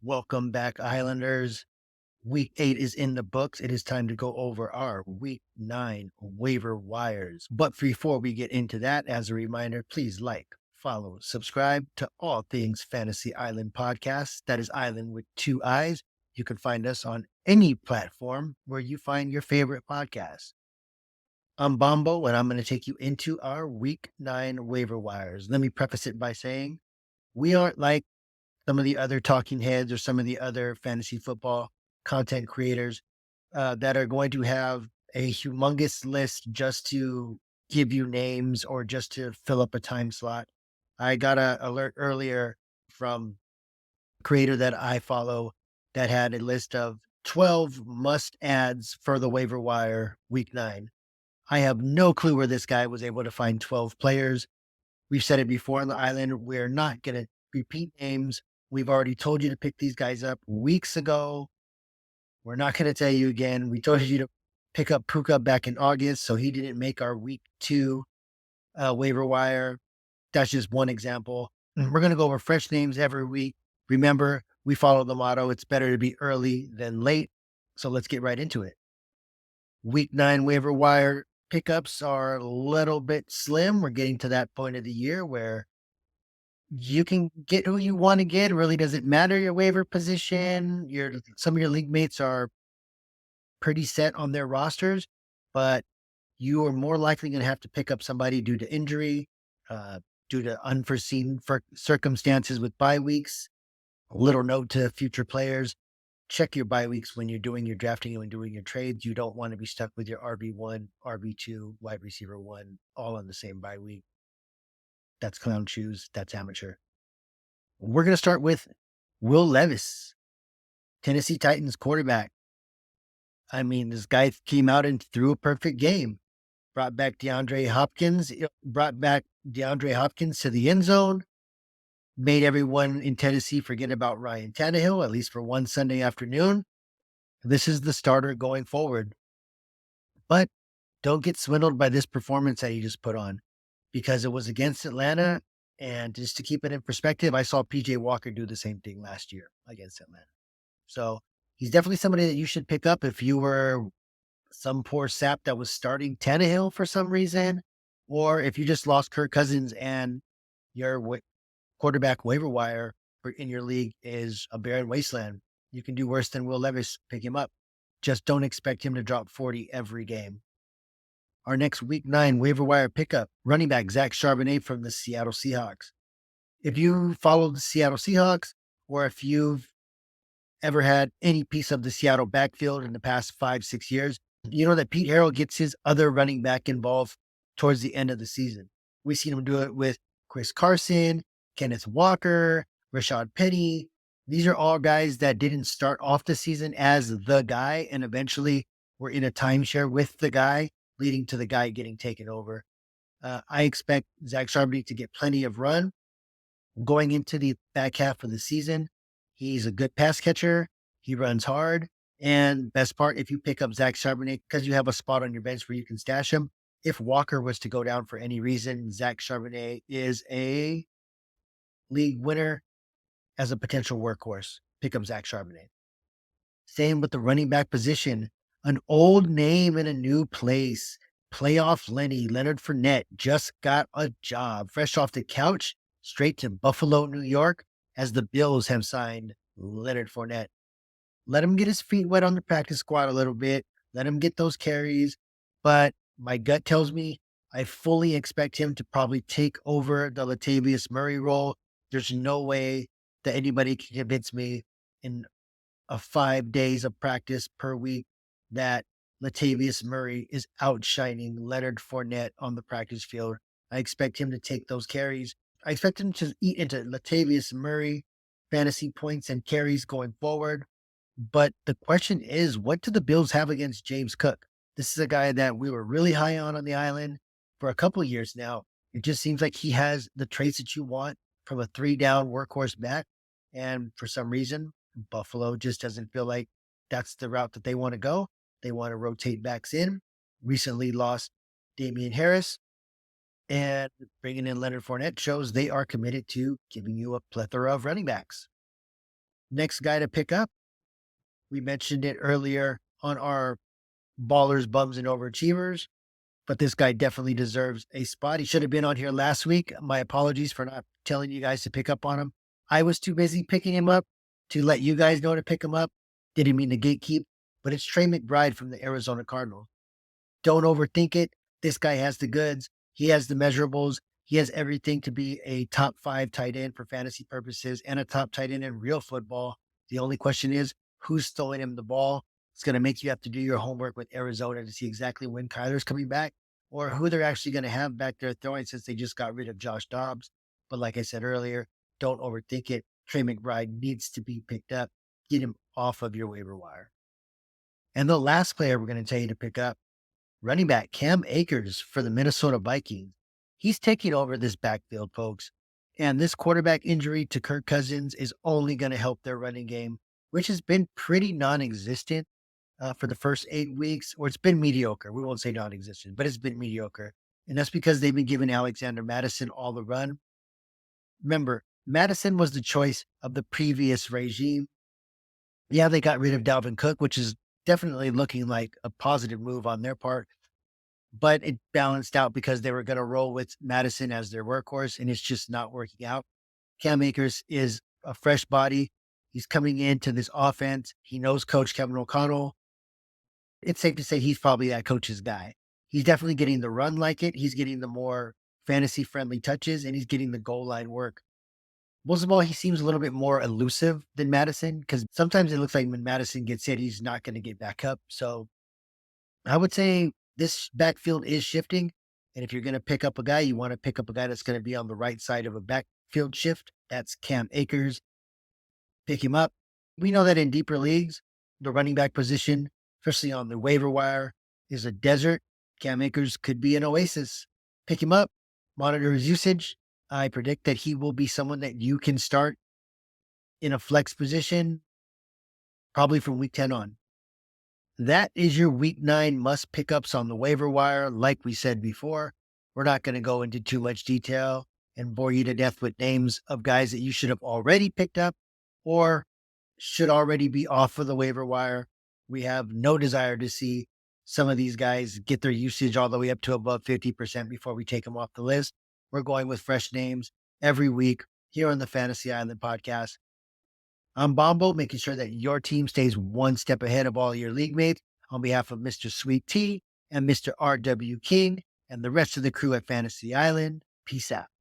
Welcome back, Islanders. Week 8 is in the books. It is time to go over our Week 9 waiver wires. But before we get into that, as a reminder, please like, follow, subscribe to all things Fantasy Island podcasts. That is Island with two eyes. You can find us on any platform where you find your favorite podcasts. I'm Bombo, and I'm going to take you into our Week 9 waiver wires. Let me preface it by saying we aren't like some of the other talking heads or some of the other fantasy football content creators that are going to have a humongous list just to give you names or just to fill up a time slot. I got an alert earlier from a creator that I follow that had a list of 12 must adds for the waiver wire week 9. I have no clue where this guy was able to find 12 players. We've said it before on the island. We're not going to repeat names. We've already told you to pick these guys up weeks ago. We're not going to tell you again. We told you to pick up Puka back in August, so he didn't make our week 2 waiver wire. That's just one example. We're going to go over fresh names every week. Remember, we follow the motto, it's better to be early than late. So let's get right into it. Week 9 waiver wire pickups are a little bit slim. We're getting to that point of the year where you can get who you want to get. It really doesn't matter your waiver position. Some of your league mates are pretty set on their rosters, but you are more likely going to have to pick up somebody due to injury, due to unforeseen circumstances with bye weeks. A little note to future players: check your bye weeks when you're doing your drafting and when doing your trades. You don't want to be stuck with your RB1, RB2, wide receiver one, all on the same bye week. That's clown shoes. That's amateur. We're going to start with Will Levis, Tennessee Titans quarterback. I mean, this guy came out and threw a perfect game. Brought back DeAndre Hopkins to the end zone. Made everyone in Tennessee forget about Ryan Tannehill, at least for one Sunday afternoon. This is the starter going forward. But don't get swindled by this performance that he just put on, because it was against Atlanta. And just to keep it in perspective, I saw PJ Walker do the same thing last year against Atlanta. So he's definitely somebody that you should pick up if you were some poor sap that was starting Tannehill for some reason, or if you just lost Kirk Cousins and your quarterback waiver wire in your league is a barren wasteland. You can do worse than Will Levis. Pick him up. Just don't expect him to drop 40 every game. Our next week 9 waiver wire pickup, running back Zach Charbonnet from the Seattle Seahawks. If you follow the Seattle Seahawks, or if you've ever had any piece of the Seattle backfield in the past 5-6 years, you know that Pete Carroll gets his other running back involved towards the end of the season. We've seen him do it with Chris Carson, Kenneth Walker, Rashad Penny. These are all guys that didn't start off the season as the guy and eventually were in a timeshare with the guy, leading to the guy getting taken over. I expect Zach Charbonnet to get plenty of run going into the back half of the season. He's a good pass catcher. He runs hard. And best part, if you pick up Zach Charbonnet, because you have a spot on your bench where you can stash him, if Walker was to go down for any reason, Zach Charbonnet is a league winner as a potential workhorse. Pick up Zach Charbonnet. Same with the running back position. An old name in a new place. Playoff Lenny, Leonard Fournette, just got a job. Fresh off the couch, straight to Buffalo, New York, as the Bills have signed Leonard Fournette. Let him get his feet wet on the practice squad a little bit. Let him get those carries. But my gut tells me I fully expect him to probably take over the Latavius Murray role. There's no way that anybody can convince me in 5 days of practice per week that Latavius Murray is outshining Leonard Fournette on the practice field. I expect him to take those carries. I expect him to eat into Latavius Murray fantasy points and carries going forward. But the question is, what do the Bills have against James Cook? This is a guy that we were really high on the island for a couple of years now. It just seems like he has the traits that you want from a 3-down workhorse back. And for some reason, Buffalo just doesn't feel like that's the route that they want to go. They want to rotate backs in. Recently lost Damian Harris, and bringing in Leonard Fournette shows they are committed to giving you a plethora of running backs. Next guy to pick up, we mentioned it earlier on our Ballers, Bums, and Overachievers, but this guy definitely deserves a spot. He should have been on here last week. My apologies for not telling you guys to pick up on him. I was too busy picking him up to let you guys know to pick him up. Didn't mean to gatekeep, but it's Trey McBride from the Arizona Cardinals. Don't overthink it. This guy has the goods. He has the measurables. He has everything to be a top 5 tight end for fantasy purposes and a top tight end in real football. The only question is who's throwing him the ball. It's going to make you have to do your homework with Arizona to see exactly when Kyler's coming back or who they're actually going to have back there throwing since they just got rid of Josh Dobbs. But like I said earlier, don't overthink it. Trey McBride needs to be picked up. Get him off of your waiver wire. And the last player we're going to tell you to pick up, running back Cam Akers for the Minnesota Vikings. He's taking over this backfield, folks. And this quarterback injury to Kirk Cousins is only going to help their running game, which has been pretty non-existent for the first 8 weeks, or it's been mediocre. We won't say non-existent, but it's been mediocre. And that's because they've been giving Alexander Mattison all the run. Remember, Madison was the choice of the previous regime. Yeah, they got rid of Dalvin Cook, which is definitely looking like a positive move on their part, but it balanced out because they were going to roll with Madison as their workhorse, and it's just not working out. Cam Akers is a fresh body. He's coming into this offense. He knows Coach Kevin O'Connell. It's safe to say he's probably that coach's guy. He's definitely getting the run like it. He's getting the more fantasy-friendly touches, and he's getting the goal line work. Most of all, he seems a little bit more elusive than Madison because sometimes it looks like when Madison gets hit, he's not going to get back up. So I would say this backfield is shifting. And if you're going to pick up a guy, you want to pick up a guy that's going to be on the right side of a backfield shift. That's Cam Akers. Pick him up. We know that in deeper leagues, the running back position, especially on the waiver wire, is a desert. Cam Akers could be an oasis. Pick him up, monitor his usage. I predict that he will be someone that you can start in a flex position, probably from week 10 on. That is your week 9 must pickups on the waiver wire. Like we said before, we're not going to go into too much detail and bore you to death with names of guys that you should have already picked up or should already be off of the waiver wire. We have no desire to see some of these guys get their usage all the way up to above 50% before we take them off the list. We're going with fresh names every week here on the Fantasy Island podcast. I'm Bombo, making sure that your team stays one step ahead of all your league mates. On behalf of Mr. Sweet Tea and Mr. RW King and the rest of the crew at Fantasy Island, peace out.